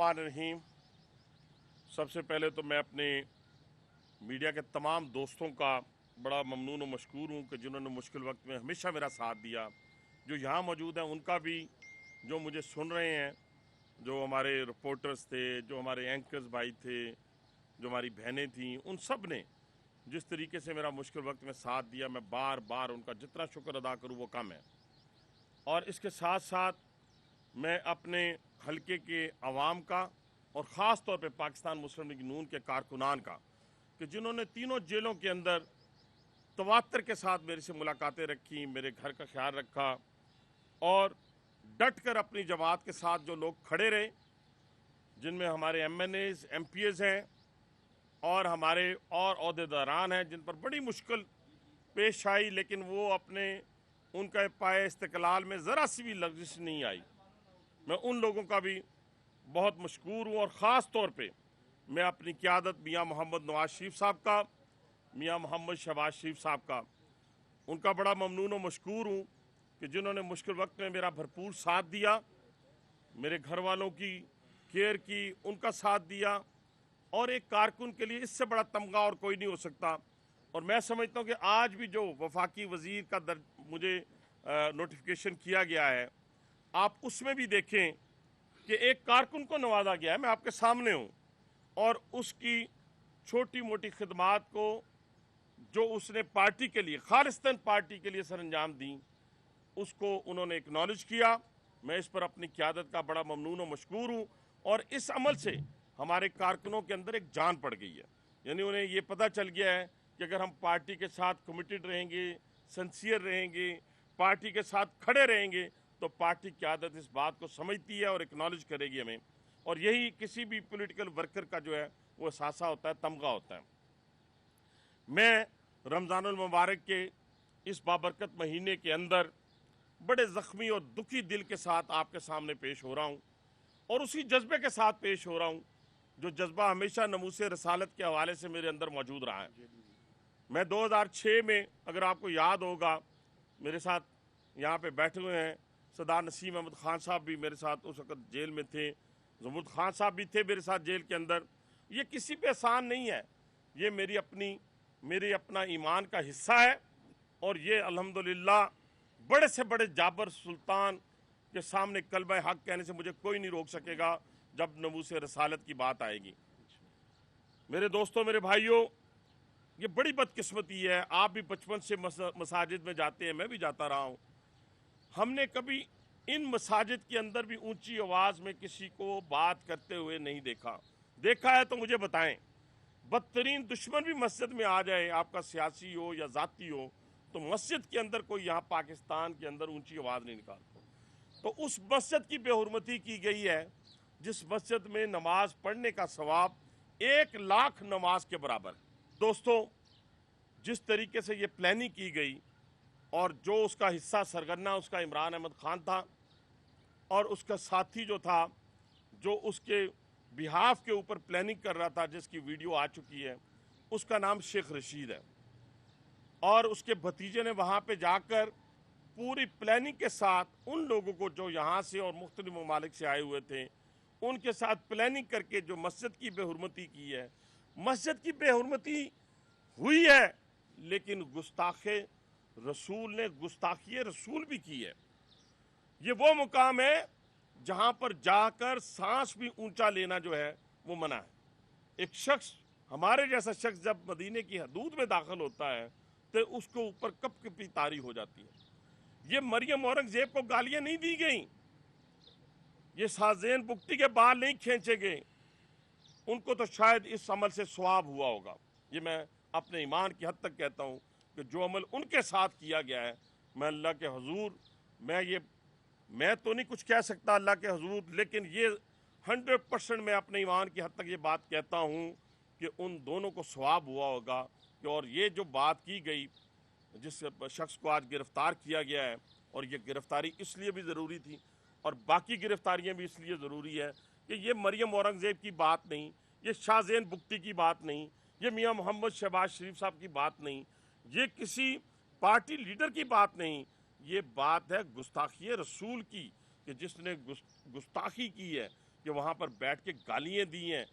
रहीम। सबसे पहले तो मैं अपने मीडिया के तमाम दोस्तों का बड़ा ममनून और मशकूर हूँ कि जिन्होंने मुश्किल वक्त में हमेशा मेरा साथ दिया। जो यहाँ मौजूद हैं उनका भी, जो मुझे सुन रहे हैं, जो हमारे रिपोर्टर्स थे, जो हमारे एंकर्स भाई थे, जो हमारी बहनें थीं, उन सब ने जिस तरीके से मेरा मुश्किल वक्त में साथ दिया, मैं बार बार उनका जितना शुक्र अदा करूँ वो कम है। और इसके साथ साथ मैं अपने हलके के अवाम का और ख़ास तौर पे पाकिस्तान मुस्लिम लीग नून के कारकुनान का, कि जिन्होंने तीनों जेलों के अंदर तवातर के साथ मेरे से मुलाकातें रखी, मेरे घर का ख्याल रखा और डट कर अपनी जमात के साथ जो लोग खड़े रहे, जिनमें हमारे MNAs, MPs हैं और हमारे और ओहदेदारान हैं, जिन पर बड़ी मुश्किल पेश आई, लेकिन वो अपने उनका पाए इस्तिकलाल में ज़रा सी भी लग़ज़िश नहीं आई। मैं उन लोगों का भी बहुत मशकूर हूँ और ख़ास तौर पे मैं अपनी क़यादत मियाँ मोहम्मद नवाज शरीफ साहब का, मियाँ मोहम्मद शहबाज शरीफ साहब का, उनका बड़ा ममनून और मशकूर हूँ कि जिन्होंने मुश्किल वक्त में मेरा भरपूर साथ दिया, मेरे घर वालों की केयर की, उनका साथ दिया। और एक कारकुन के लिए इससे बड़ा तमगा और कोई नहीं हो सकता। और मैं समझता हूँ कि आज भी जो वफाकी वज़ीर का मुझे नोटिफिकेशन किया गया है, आप उसमें भी देखें कि एक कारकुन को नवाजा गया है, मैं आपके सामने हूँ, और उसकी छोटी मोटी खिदमात को जो उसने पार्टी के लिए, खालिस्तान पार्टी के लिए सरअंजाम दी, उसको उन्होंने एक्नॉलेज किया। मैं इस पर अपनी क़यादत का बड़ा ममनून और मशकूर हूँ। और इस अमल से हमारे कारकुनों के अंदर एक जान पड़ गई है, यानी उन्हें ये पता चल गया है कि अगर हम पार्टी के साथ कमिटेड रहेंगे, सिंसियर रहेंगे, पार्टी के साथ खड़े रहेंगे, तो पार्टी की आदत इस बात को समझती है और एक्नॉलेज करेगी हमें। और यही किसी भी पॉलिटिकल वर्कर का जो है वो एहसास होता है, तमगा होता है। मैं रमज़ानुल मुबारक के इस बाबरकत महीने के अंदर बड़े ज़ख्मी और दुखी दिल के साथ आपके सामने पेश हो रहा हूँ, और उसी जज्बे के साथ पेश हो रहा हूँ जो जज्बा हमेशा नमूसे रसालत के हवाले से मेरे अंदर मौजूद रहा है। मैं 2006 में, अगर आपको याद होगा, मेरे साथ यहाँ पे बैठे हुए हैं सरदार नसीम अहमद ख़ान साहब भी मेरे साथ उस वक़्त जेल में थे, ज़मूद ख़ान साहब भी थे मेरे साथ जेल के अंदर। ये किसी पे एहसान नहीं है, ये मेरे अपना ईमान का हिस्सा है। और ये अल्हम्दुलिल्लाह बड़े से बड़े जाबर सुल्तान के सामने कलमा हक कहने से मुझे कोई नहीं रोक सकेगा जब नमूसे रसालत की बात आएगी। मेरे दोस्तों, मेरे भाइयों, ये बड़ी बदकिस्मती है। आप भी बचपन से मसाजिद में जाते हैं, मैं भी जाता रहा हूँ। हमने कभी इन मसाजिद के अंदर भी ऊंची आवाज़ में किसी को बात करते हुए नहीं देखा। देखा है तो मुझे बताएं। बदतरीन दुश्मन भी मस्जिद में आ जाए, आपका सियासी हो या ज़ाती हो, तो मस्जिद के अंदर कोई यहाँ पाकिस्तान के अंदर ऊंची आवाज़ नहीं निकालता। तो उस मस्जिद की बेहुरमती की गई है जिस मस्जिद में नमाज पढ़ने का सवाब 1 लाख नमाज के बराबर है। दोस्तों, जिस तरीके से ये प्लानिंग की गई और जो उसका हिस्सा सरगना उसका इमरान अहमद ख़ान था, और उसका साथी जो था, जो उसके बिहाफ के ऊपर प्लानिंग कर रहा था, जिसकी वीडियो आ चुकी है, उसका नाम शेख रशीद है। और उसके भतीजे ने वहाँ पे जाकर पूरी प्लानिंग के साथ उन लोगों को जो यहाँ से और मुख्तलिफ ममालिक से आए हुए थे, उनके साथ प्लानिंग करके जो मस्जिद की बेहुरमती की है। मस्जिद की बेहुरमती हुई है, लेकिन गुस्ताखे रसूल ने गुस्ताखी रसूल भी की है। ये वो मुकाम है जहाँ पर जाकर सांस भी ऊंचा लेना जो है वो मना है। एक शख्स, हमारे जैसा शख्स, जब मदीने की हदूद में दाखिल होता है तो उसको ऊपर कपकपी तारी हो जाती है। ये मरियम औरंगजेब को गालियां नहीं दी गई, ये साजेन बुगटी के बाल नहीं खींचे गए, उनको तो शायद इस अमल से सवाब हुआ होगा। ये मैं अपने ईमान की हद तक कहता हूँ कि जो अमल उनके साथ किया गया है, मैं अल्लाह के हुजूर, मैं तो नहीं कुछ कह सकता अल्लाह के हुजूर, लेकिन ये 100% मैं अपने ईमान की हद तक ये बात कहता हूँ कि उन दोनों को सवाब हुआ होगा। और ये जो बात की गई, जिस शख्स को आज गिरफ़्तार किया गया है, और ये गिरफ़्तारी इसलिए भी ज़रूरी थी और बाकी गिरफ़्तारियाँ भी इसलिए ज़रूरी है कि ये मरियम औरंगज़ेब की बात नहीं, ये शाहज़ैन बुगटी की बात नहीं, ये मियाँ मोहम्मद शहबाज शरीफ साहब की बात नहीं, ये किसी पार्टी लीडर की बात नहीं, ये बात है गुस्ताखी रसूल की, कि जिसने गुस्ताखी की है, کہ وہاں پر بیٹھ کے گالیاں دی ہیں،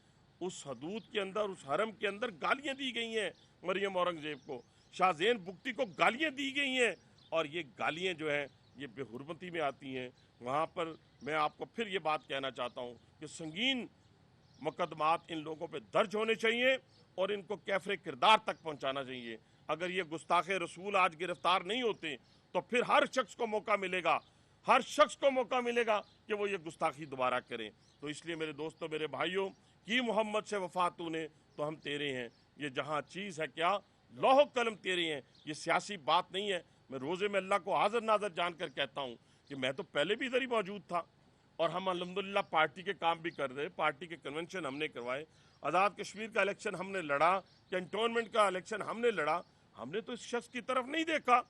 اس حدود کے اندر، اس حرم کے اندر گالیاں دی گئی ہیں مریم اورنگزیب کو، شاہ زین بگٹی کو گالیاں دی گئی ہیں، اور یہ گالیاں جو ہیں یہ بے حرمتی میں آتی ہیں۔ وہاں پر میں آپ کو پھر یہ بات کہنا چاہتا ہوں کہ سنگین مقدمات ان لوگوں پہ درج ہونے چاہیے اور ان کو کیفر کردار تک پہنچانا چاہیے۔ اگر یہ گستاخ رسول آج گرفتار نہیں ہوتے تو پھر ہر شخص کو موقع ملے گا، ہر شخص کو موقع ملے گا کہ وہ یہ گستاخی دوبارہ کریں۔ تو اس لیے میرے دوستوں، میرے بھائیوں، کی محمد سے وفا تو نے تو ہم تیرے ہیں، یہ جہاں چیز ہے کیا، لوح قلم تیرے ہیں۔ یہ سیاسی بات نہیں ہے۔ میں روزے میں اللہ کو حاضر ناظر جان کر کہتا ہوں کہ میں تو پہلے بھی ادھر ہی موجود تھا، اور ہم الحمدللہ پارٹی کے کام بھی کر رہے، پارٹی کے کنونشن ہم نے کروائے، آزاد کشمیر کا الیکشن ہم نے لڑا، کنٹونمنٹ کا الیکشن ہم نے لڑا۔ ہم نے تو اس شخص کی طرف نہیں دیکھا،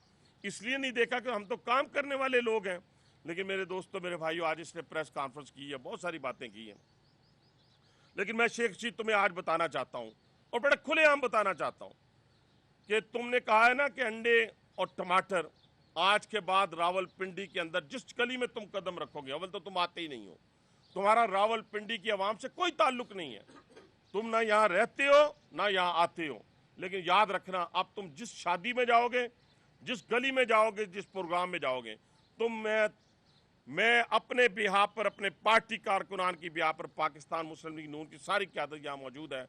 اس لیے نہیں دیکھا کہ ہم تو کام کرنے والے لوگ ہیں۔ لیکن میرے دوستوں، میرے بھائیوں، آج اس نے پریس کانفرنس کی ہے، بہت ساری باتیں کی ہیں، لیکن میں شیخ رشید تمہیں آج بتانا چاہتا ہوں، اور بڑے کھلے عام بتانا چاہتا ہوں، کہ تم نے کہا ہے نا کہ انڈے اور ٹماٹر، آج کے بعد راول پنڈی کے اندر جس گلی میں تم قدم رکھو گے، اول تو تم آتے ہی نہیں ہو، تمہارا راول پنڈی کی عوام سے کوئی تعلق نہیں ہے، تم نہ یہاں رہتے ہو نہ یہاں آتے ہو، لیکن یاد رکھنا، اب تم جس شادی میں جاؤ گے، جس گلی میں جاؤ گے، جس پروگرام میں جاؤ گے، میں اپنے بہاف پر، اپنے پارٹی کارکنان کی بہاف پر، پاکستان مسلم لیگ نون کی ساری قیادت یہاں موجود ہے،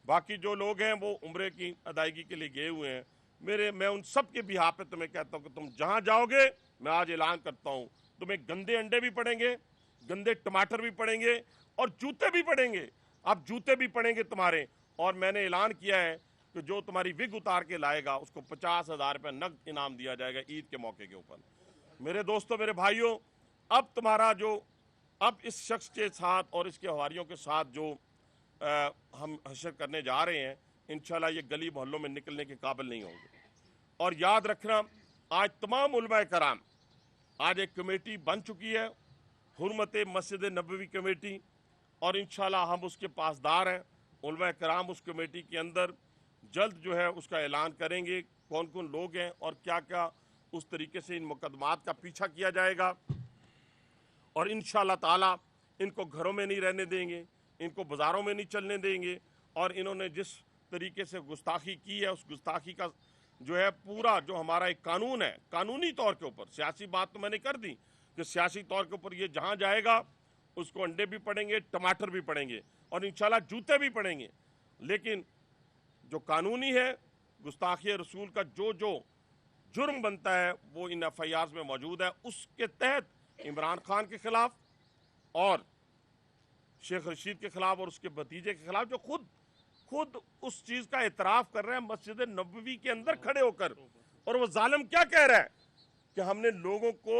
باقی جو لوگ ہیں وہ عمرے کی ادائیگی کے لیے گئے ہوئے ہیں، میں ان سب کے بہاف پہ تمہیں کہتا ہوں کہ تم جہاں جاؤ گے، میں آج اعلان کرتا ہوں، تمہیں گندے انڈے بھی پڑیں گے، گندے ٹماٹر بھی پڑیں گے، اور جوتے بھی پڑیں گے، اب جوتے بھی پڑیں گے تمہارے، اور میں نے اعلان کیا ہے کہ جو تمہاری وگ اتار کے لائے گا اس کو 50,000 روپے نقد انعام دیا جائے گا عید کے موقع کے اوپر۔ میرے دوستوں، میرے بھائیوں، اب تمہارا اب اس شخص کے ساتھ اور اس کے حواریوں کے ساتھ جو ہم حشر کرنے جا رہے ہیں، انشاءاللہ یہ گلی محلوں میں نکلنے کے قابل نہیں ہوں گے۔ اور یاد رکھنا، آج تمام علماء کرام، آج ایک کمیٹی بن چکی ہے، حرمت مسجد نبوی کمیٹی، اور انشاءاللہ ہم اس کے پاسدار ہیں۔ علماء کرام اس کمیٹی کے اندر جلد جو ہے اس کا اعلان کریں گے، کون کون لوگ ہیں اور کیا کیا اس طریقے سے ان مقدمات کا پیچھا کیا جائے گا، اور انشاءاللہ تعالی ان کو گھروں میں نہیں رہنے دیں گے، ان کو بازاروں میں نہیں چلنے دیں گے، اور انہوں نے جس طریقے سے گستاخی کی ہے، اس گستاخی کا جو ہے پورا جو ہمارا ایک قانون ہے، قانونی طور کے اوپر، سیاسی بات تو میں نے کر دی کہ سیاسی طور کے اوپر یہ جہاں جائے گا اس کو انڈے بھی پڑیں گے، ٹماٹر بھی پڑیں گے، اور انشاءاللہ جوتے بھی پڑیں گے، لیکن جو قانونی ہے، گستاخی رسول کا جو جرم بنتا ہے وہ ان ایف آئی آرز میں موجود ہے۔ اس کے تحت عمران خان کے خلاف اور شیخ رشید کے خلاف اور اس کے بھتیجے کے خلاف، جو خود اس چیز کا اعتراف کر رہے ہیں مسجد نبوی کے اندر کھڑے ہو کر، اور وہ ظالم کیا کہہ رہا ہے کہ ہم نے لوگوں کو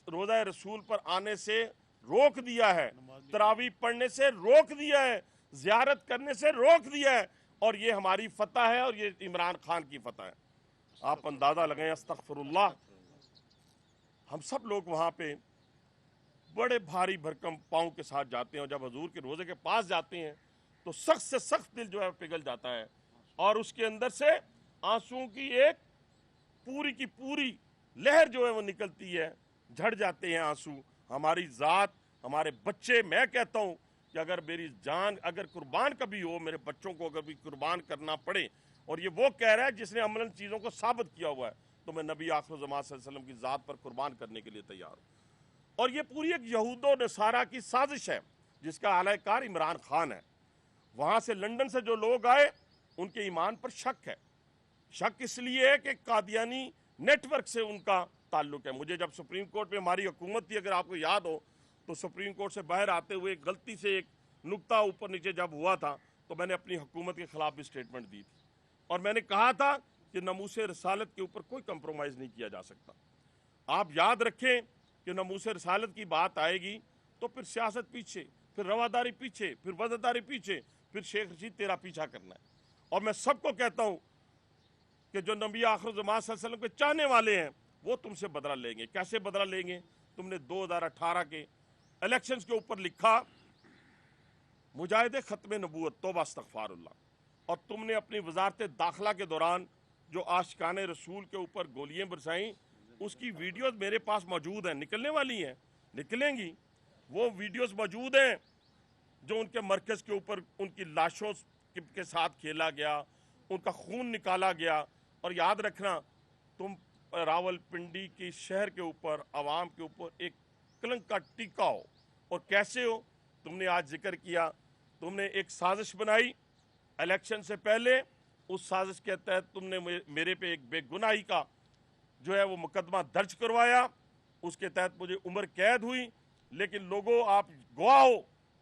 روضہ رسول پر آنے سے روک دیا ہے، تراویح پڑھنے سے روک دیا ہے، زیارت کرنے سے روک دیا ہے، اور یہ ہماری فتح ہے اور یہ عمران خان کی فتح ہے۔ آپ اندازہ لگائیں، استغفر اللہ، ہم سب لوگ وہاں پہ بڑے بھاری بھرکم پاؤں کے ساتھ جاتے ہیں، اور جب حضور کے روزے کے پاس جاتے ہیں تو سخت سے سخت دل جو ہے پگھل جاتا ہے، اور اس کے اندر سے آنسوؤں کی ایک پوری کی پوری لہر جو ہے وہ نکلتی ہے، جھڑ جاتے ہیں آنسو، ہماری ذات، ہمارے بچے۔ میں کہتا ہوں کہ اگر میری جان اگر قربان کبھی ہو، میرے بچوں کو اگر بھی قربان کرنا پڑے، اور یہ وہ کہہ رہا ہے جس نے عملاً چیزوں کو ثابت کیا ہوا ہے، تو میں نبی آخر الزمان صلی اللہ علیہ وسلم کی ذات پر قربان کرنے کے لیے تیار ہوں۔ اور یہ پوری ایک یہود و نصارہ کی سازش ہے جس کا اعلی کار عمران خان ہے۔ وہاں سے لندن سے جو لوگ آئے ان کے ایمان پر شک ہے، شک اس لیے ہے کہ قادیانی نیٹ ورک سے ان کا تعلق ہے۔ مجھے جب سپریم کورٹ میں ہماری حکومت تھی، اگر آپ کو یاد ہو، تو سپریم کورٹ سے باہر آتے ہوئے غلطی سے ایک نقطہ اوپر نیچے جب ہوا تھا تو میں نے اپنی حکومت کے خلاف بھی سٹیٹمنٹ دی تھی، اور میں نے کہا تھا کہ ناموس رسالت کے اوپر کوئی کمپرومائز نہیں کیا جا سکتا۔ آپ یاد رکھیں کہ ناموس رسالت کی بات آئے گی تو پھر سیاست پیچھے، پھر رواداری پیچھے، پھر وزاداری پیچھے، پھر شیخ رشید تیرا پیچھا کرنا ہے۔ اور میں سب کو کہتا ہوں کہ جو نبی آخر الزمان صلی اللہ علیہ وسلم کے چاہنے والے ہیں وہ تم سے بدلہ لیں گے۔ کیسے بدلہ لیں گے؟ تم نے 2018 کے الیکشنز کے اوپر لکھا مجاہد ختم نبوت، توبہ استغفار اللہ، اور تم نے اپنی وزارت داخلہ کے دوران جو عاشقان رسول کے اوپر گولیاں برسائیں، اس کی ویڈیوز میرے پاس موجود ہیں، نکلنے والی ہیں، نکلیں گی۔ وہ ویڈیوز موجود ہیں جو ان کے مرکز کے اوپر ان کی لاشوں کے ساتھ کھیلا گیا، ان کا خون نکالا گیا. اور یاد رکھنا، تم راول پنڈی کی شہر کے اوپر، عوام کے اوپر ایک کلنک کا ٹیکا ہو. اور کیسے ہو؟ تم نے آج ذکر کیا، تم نے ایک سازش بنائی الیکشن سے پہلے. اس سازش کے تحت تم نے میرے پہ ایک بے گناہی کا جو ہے وہ مقدمہ درج کروایا. اس کے تحت مجھے عمر قید ہوئی. لیکن لوگوں، آپ گواہ ہو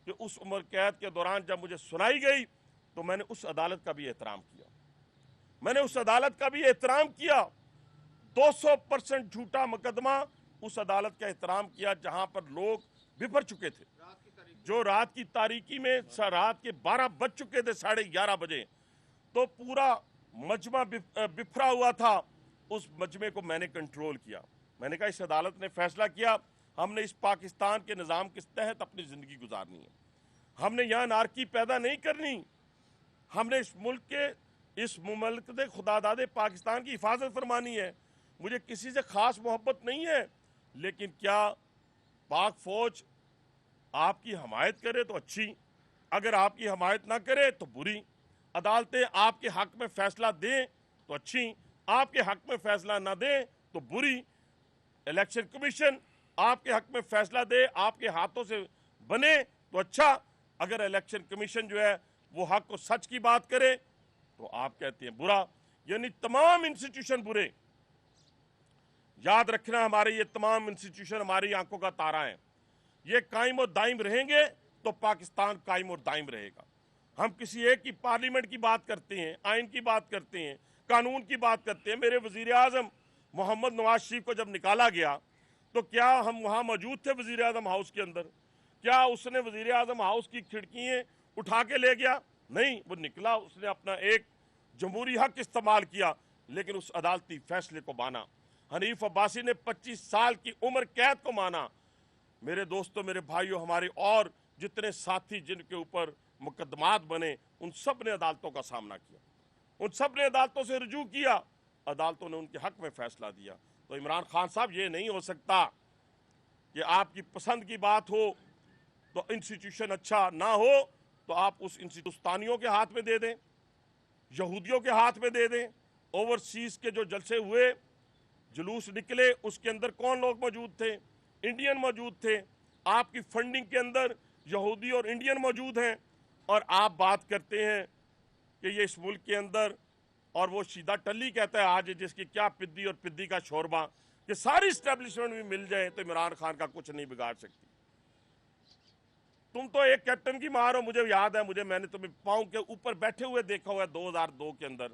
کہ اس عمر قید کے دوران جب مجھے سنائی گئی تو میں نے اس عدالت کا بھی احترام کیا. میں نے اس عدالت کا بھی احترام کیا. 200% جھوٹا مقدمہ اس عدالت کا احترام کیا جہاں پر لوگ بفر چکے تھے، جو رات کی تاریکی میں رات کے 12 بج چکے تھے، 11:30 بجے. تو پورا مجمع بفرا ہوا تھا. اس مجمع کو میں نے کنٹرول کیا. میں نے کہا اس عدالت نے فیصلہ کیا، ہم نے اس پاکستان کے نظام کے تحت اپنی زندگی گزارنی ہے. ہم نے یہاں نارکی پیدا نہیں کرنی. ہم نے اس مملکت خدا داد پاکستان کی حفاظت فرمانی ہے. مجھے کسی سے خاص محبت نہیں ہے، لیکن کیا پاک فوج آپ کی حمایت کرے تو اچھی، اگر آپ کی حمایت نہ کرے تو بری. عدالتیں آپ کے حق میں فیصلہ دیں تو اچھی، آپ کے حق میں فیصلہ نہ دیں تو بری. الیکشن کمیشن آپ کے حق میں فیصلہ دے، آپ کے ہاتھوں سے بنے تو اچھا. اگر الیکشن کمیشن جو ہے وہ حق و سچ کی بات کرے تو آپ کہتے ہیں برا. یعنی تمام انسٹیٹیوشن برے. یاد رکھنا، ہمارے یہ تمام انسٹیٹیوشن ہماری آنکھوں کا تارا ہیں. یہ قائم و دائم رہیں گے تو پاکستان قائم و دائم رہے گا. ہم کسی ایک کی پارلیمنٹ کی بات کرتے ہیں، آئین کی بات کرتے ہیں، قانون کی بات کرتے ہیں. میرے وزیر اعظم محمد نواز شریف کو جب نکالا گیا تو کیا ہم وہاں موجود تھے وزیر اعظم ہاؤس کے اندر؟ کیا اس نے وزیر اعظم ہاؤس کی کھڑکیاں اٹھا کے لے گیا؟ نہیں، وہ نکلا، اس نے اپنا ایک جمہوری حق استعمال کیا، لیکن اس عدالتی فیصلے کو مانا. حنیف عباسی نے 25 سال کی عمر قید کو مانا. میرے دوستوں، میرے بھائیوں، ہمارے اور جتنے ساتھی جن کے اوپر مقدمات بنے، ان سب نے عدالتوں کا سامنا کیا، ان سب نے عدالتوں سے رجوع کیا. عدالتوں نے ان کے حق میں فیصلہ دیا. تو عمران خان صاحب، یہ نہیں ہو سکتا کہ آپ کی پسند کی بات ہو تو انسٹیٹیوشن اچھا نہ ہو تو آپ اس انسٹیٹیوشنوں کے ہاتھ میں دے دیں، یہودیوں کے ہاتھ میں دے دیں. اوورسیز کے جو جلسے ہوئے، جلوس نکلے، اس کے اندر کون لوگ موجود تھے؟ انڈین موجود تھے. آپ کی فنڈنگ کے اندر یہودی اور انڈین موجود ہیں. اور آپ بات کرتے ہیں کہ یہ اس ملک کے اندر، اور وہ سیدھا ٹلی کہتا ہے آج جس کی کیا پدی اور پدی کا شوربہ، کہ ساری اسٹیبلشمنٹ بھی مل جائے تو عمران خان کا کچھ نہیں بگاڑ سکتی. تم تو ایک کیپٹن کی مار ہو. مجھے یاد ہے، میں نے تمہیں پاؤں کے اوپر بیٹھے ہوئے دیکھا ہوا ہے 2002 کے اندر،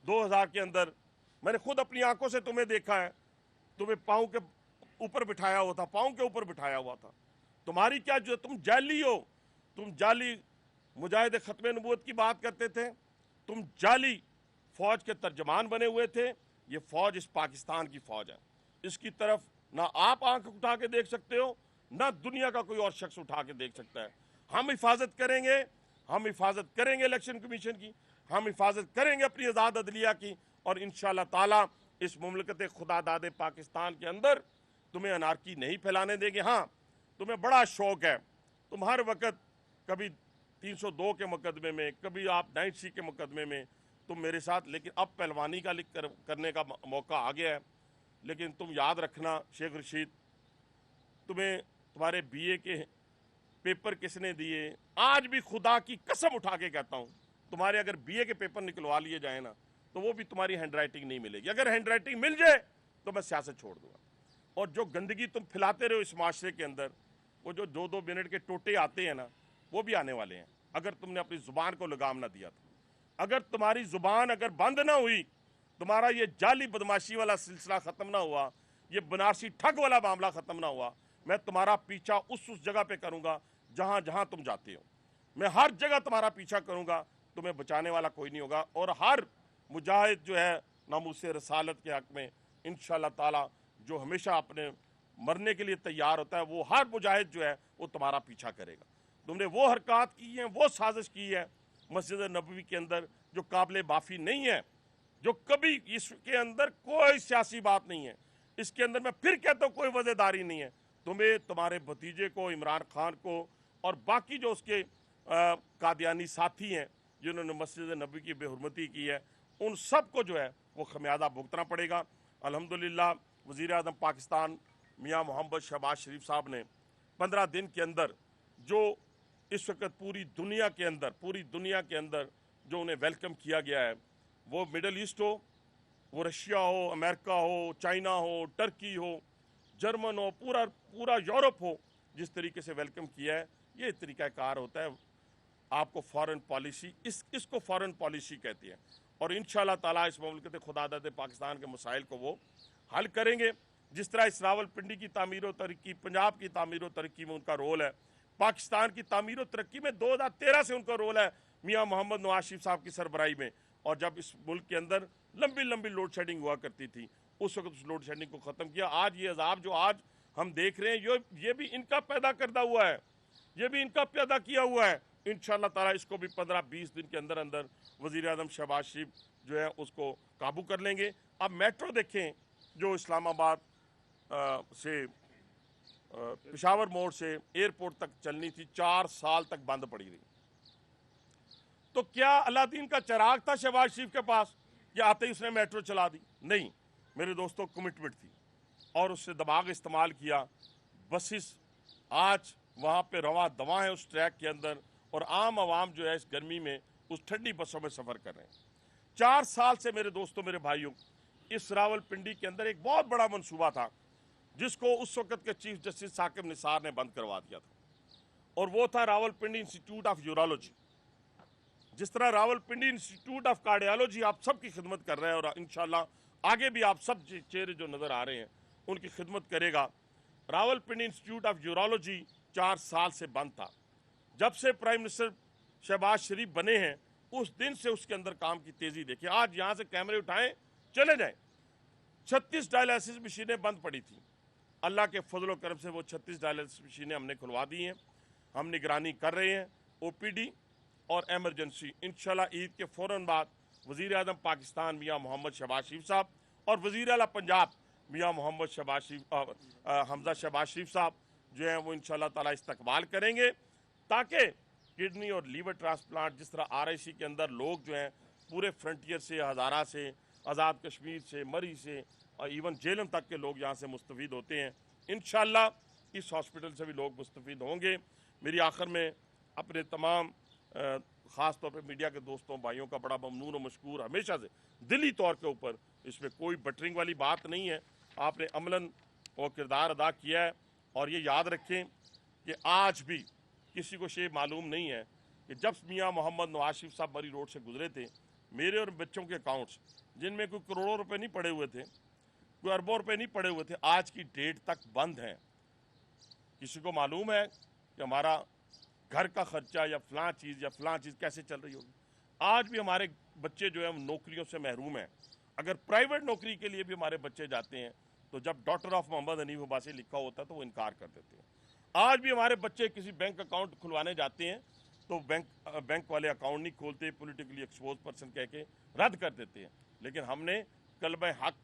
2000 کے اندر میں نے خود اپنی آنکھوں سے تمہیں دیکھا ہے. تمہیں پاؤں کے اوپر بٹھایا ہوا تھا، پاؤں کے اوپر بٹھایا ہوا تھا. تمہاری کیا، جو تم جعلی ہو، تم جعلی مجاہد ختم نبوت کی بات کرتے تھے، تم جعلی فوج کے ترجمان بنے ہوئے تھے. یہ فوج اس پاکستان کی فوج ہے. اس کی طرف نہ آپ آنکھ اٹھا کے دیکھ سکتے ہو، نہ دنیا کا کوئی اور شخص اٹھا کے دیکھ سکتا ہے. ہم حفاظت کریں گے، ہم حفاظت کریں گے الیکشن کمیشن کی، ہم حفاظت کریں گے اپنی آزاد عدلیہ کی. اور انشاءاللہ تعالی اس مملکت خدا داد پاکستان کے اندر تمہیں انارکی نہیں پھیلانے دیں گے. ہاں، تمہیں بڑا شوق ہے، تم ہر وقت کبھی 302 کے مقدمے میں، کبھی آپ 90C کے مقدمے میں تم میرے ساتھ، لیکن اب پہلوانی کا کرنے کا موقع آ گیا ہے. لیکن تم یاد رکھنا شیخ رشید، تمہیں تمہارے BA کے پیپر کس نے دیے؟ آج بھی خدا کی قسم اٹھا کے کہتا ہوں، تمہارے اگر BA کے پیپر نکلوا لیے جائیں نا تو وہ بھی تمہاری ہینڈ رائٹنگ نہیں ملے گی. اگر ہینڈ رائٹنگ مل جائے تو میں سیاست چھوڑ دوں گا. اور جو گندگی تم پھیلاتے رہو اس معاشرے کے اندر، وہ جو 2-2 منٹ کے ٹوٹے آتے ہیں نا، وہ بھی آنے والے ہیں اگر تم نے اپنی زبان کو لگام نہ دیا تو. اگر تمہاری زبان اگر بند نہ ہوئی، تمہارا یہ جعلی بدماشی والا سلسلہ ختم نہ ہوا، یہ بنارسی ٹھگ والا معاملہ ختم نہ ہوا، میں تمہارا پیچھا اس جگہ پہ کروں گا جہاں جہاں تم جاتے ہو. میں ہر جگہ تمہارا پیچھا کروں گا، تمہیں بچانے والا کوئی نہیں ہوگا. اور ہر مجاہد جو ہے ناموس رسالت کے حق میں انشاءاللہ تعالی جو ہمیشہ اپنے مرنے کے لیے تیار ہوتا ہے، وہ ہر مجاہد جو ہے وہ تمہارا پیچھا کرے گا. تم نے وہ حرکات کی ہیں، وہ سازش کی ہے مسجد نبوی کے اندر جو قابل معافی نہیں ہے، جو کبھی اس کے اندر کوئی سیاسی بات نہیں ہے. اس کے اندر میں پھر کہتا ہوں کوئی وجہ داری نہیں ہے. तुम्हें, तुम्हारे भतीजे को, इमरान खान को और बाकी जो उसके कादियानी साथी हैं जिन्होंने मस्जिद नबी की बेहुरमती की है, उन सब को जो है वो खमियाजा भुगतना पड़ेगा। अल्हम्दुलिल्लाह वज़ीर आज़म पाकिस्तान मियाँ मोहम्मद शहबाज शरीफ साहब ने 15 दिन के अंदर जो इस वक्त पूरी दुनिया के अंदर जो उन्हें वेलकम किया गया है, वो मिडल ईस्ट हो, वो रशिया हो, अमेरिका हो, चाइना हो, टर्की हो, जर्मन हो, पूरा यूरोप हो, जिस तरीके से वेलकम किया है, ये तरीक़ाकार होता है। आपको फॉरेन पॉलिसी, इसको फॉरेन पॉलिसी कहती है। और इंशाअल्लाह ताला इस मुमलकत खुदादत पाकिस्तान के मसाइल को वो हल करेंगे। जिस तरह इस रावलपिंडी की तामीर व तरक्की, पंजाब की तामीर व तरक्की में उनका रोल है, पाकिस्तान की तामीर व तरक्की में 2013 से उनका रोल है मियाँ मोहम्मद नवाज शरीफ साहब की सरबराही में। और जब इस मुल्क के अंदर लंबी लोड शेडिंग हुआ करती थी, उस वक्त उस लोड शेडिंग को ख़त्म किया। आज ये अजाब जो आज हम देख रहे हैं, ये भी इनका पैदा करदा हुआ है, ये भी इनका पैदा किया हुआ है। इंशाअल्लाह ताला इसको भी 15-20 दिन के अंदर अंदर वज़ीर आज़म शहबाज शरीफ जो है उसको काबू कर लेंगे। अब मेट्रो देखें जो इस्लामाबाद से पेशावर मोड़ से एयरपोर्ट तक चलनी थी, 4 साल तक बंद पड़ी रही। तो क्या अलादीन का चिराग था शहबाज शरीफ के पास, या आते ही उसने मेट्रो चला दी? नहीं मेरे दोस्तों, कमिटमेंट थी और उससे दिमाग इस्तेमाल किया। बसेस आज वहाँ पे रवा दवा है उस ट्रैक के अंदर, और आम आवाम जो है इस गर्मी में उस ठंडी बसों में सफ़र कर रहे हैं। 4 साल से मेरे दोस्तों, मेरे भाइयों, इस रावलपिंडी के अंदर एक बहुत बड़ा मंसूबा था जिसको उस वक्त के चीफ जस्टिस साकिब निसार ने बंद करवा दिया था, और वो था रावलपिंडी इंस्टीट्यूट ऑफ यूरोलॉजी। जिस तरह रावलपिंडी इंस्टीट्यूट ऑफ कार्डियोलॉजी आप सबकी खिदमत कर रहे हैं, और इंशाल्लाह आगे भी आप सब चेहरे जो नज़र आ रहे हैं उनकी खिदमत करेगा। रावलपिंडी इंस्टीट्यूट ऑफ यूरोलॉजी 4 साल से बंद था। जब से प्राइम मिनिस्टर शहबाज शरीफ बने हैं उस दिन से उसके अंदर काम की तेज़ी देखिए। आज यहाँ से कैमरे उठाएं, चले जाएं। 36 डायलिसिस मशीनें बंद पड़ी थी, अल्लाह के फजल करम से वो 36 डायलिसिस मशीनें हमने खुलवा दी हैं। हम निगरानी कर रहे हैं ओपीडी और एमरजेंसी। इंशाल्लाह ईद के फ़ौरन बाद वज़ीर आज़म पाकिस्तान मियाँ मोहम्मद शहबाज शरीफ साहब और वज़ीर आला पंजाब मियाँ मोहम्मद शहबाज शरीफ हमजा शहबाज शरीफ साहब जो हैं वो इंशाल्लाह ताला इस्तकबाल करेंगे, ताकि किडनी और लीवर ट्रांसप्लांट, जिस तरह RIC के अंदर लोग जो हैं पूरे फ्रंटियर से, हज़ारा से, आज़ाद कश्मीर से, मरी से और इवन जेलम तक के लोग यहाँ से मुस्तफ़ीद होते हैं, इंशाल्लाह इस हॉस्पिटल से भी लोग मुस्तफ़ीद होंगे। मेरी आखिर में अपने तमाम ख़ास तौर पे मीडिया के दोस्तों भाइयों का बड़ा ममनून और मशकूर हमेशा से दिली तौर के ऊपर, इसमें कोई बटरिंग वाली बात नहीं है, आपने अमलन और किरदार अदा किया है। और ये याद रखें कि आज भी किसी को ये मालूम नहीं है कि जब मियाँ मोहम्मद नवाज शरीफ साहब मरी रोड से गुजरे थे, मेरे और बच्चों के अकाउंट्स जिनमें कोई करोड़ों रुपए नहीं पड़े हुए थे, कोई अरबों रुपए नहीं पड़े हुए थे, आज की डेट तक बंद हैं। किसी को मालूम है कि हमारा घर का खर्चा या फलां चीज़ कैसे चल रही होगी? आज भी हमारे बच्चे जो है नौकरियों से महरूम हैं। अगर प्राइवेट नौकरी के लिए भी हमारे बच्चे जाते हैं तो जब डॉक्टर ऑफ मोहम्मद हनीफ अब्बासी लिखा होता है तो वो इनकार कर देते हैं। आज भी हमारे बच्चे किसी बैंक अकाउंट खुलवाने जाते हैं तो बैंक वाले अकाउंट नहीं खोलते, पॉलिटिकली एक्सपोज पर्सन कह के रद्द कर देते हैं। लेकिन हमने कलमे हक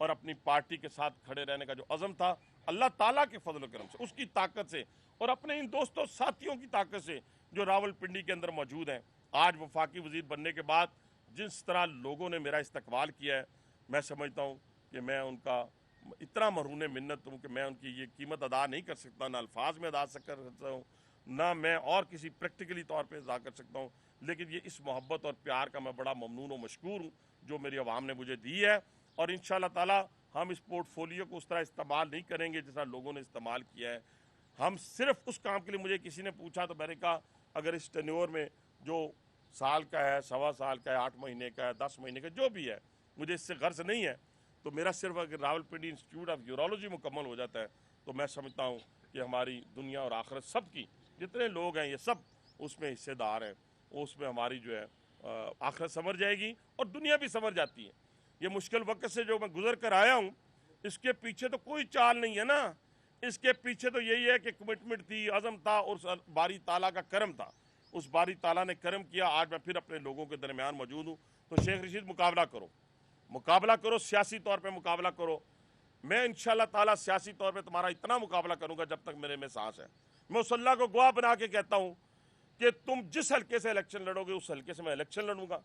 और अपनी पार्टी के साथ खड़े रहने का जो अज़म था, अल्लाह ताला के फजल करम से, उसकी ताकत से और अपने इन दोस्तों साथियों की ताकत से जो रावलपिंडी के अंदर मौजूद हैं, आज वफाकी वज़ीर बनने के बाद जिस तरह लोगों ने मेरा इस्तकबाल किया है, मैं समझता हूँ कि मैं उनका इतना मरहून मिन्नत हूँ कि मैं उनकी ये कीमत अदा नहीं कर सकता, ना अल्फाज में अदा कर सकता हूँ, ना मैं और किसी प्रैक्टिकली तौर पे अदा कर सकता हूँ। लेकिन ये इस मोहब्बत और प्यार का मैं बड़ा ममनून और मशकूर हूँ जो मेरी आवाम ने मुझे दी है। और इंशाअल्लाह ताला हम इस पोर्टफोलियो को उस तरह इस्तेमाल नहीं करेंगे जिस तरह लोगों ने इस्तेमाल किया है। हम सिर्फ उस काम के लिए, मुझे किसी ने पूछा तो मैंने कहा अगर इस टेन्योर में जो साल का है, 1.25 साल का है, 8 महीने का है, 10 महीने का जो भी है, मुझे इससे गर्ज नहीं है, तो मेरा सिर्फ अगर रावलपिंडी इंस्टीट्यूट ऑफ यूरोलॉजी मुकम्मल हो जाता है तो मैं समझता हूँ कि हमारी दुनिया और आखिरत सब की जितने लोग हैं ये सब उसमें हिस्सेदार हैं, उसमें हमारी जो है आखिरत संवर जाएगी और दुनिया भी संवर जाती है। ये मुश्किल वक्त से जो मैं गुजर कर आया हूँ, इसके पीछे तो कोई चाल नहीं है ना, इसके पीछे तो यही है कि कमिटमेंट थी, अज़म था और बारी ताला का करम था। उस बारी ताला ने करम किया, आज मैं फिर अपने लोगों के दरमियान मौजूद हूँ। तो शेख रशीद मुकाबला करो, सियासी तौर पे मुकाबला करो। मैं इंशाल्लाह ताला सियासी तौर पे तुम्हारा इतना मुकाबला करूंगा जब तक मेरे में सांस है। मैं उस अल्लाह को गवाह बना के कहता हूं कि तुम जिस हल्के से इलेक्शन लड़ोगे उस हल्के से मैं इलेक्शन लड़ूंगा।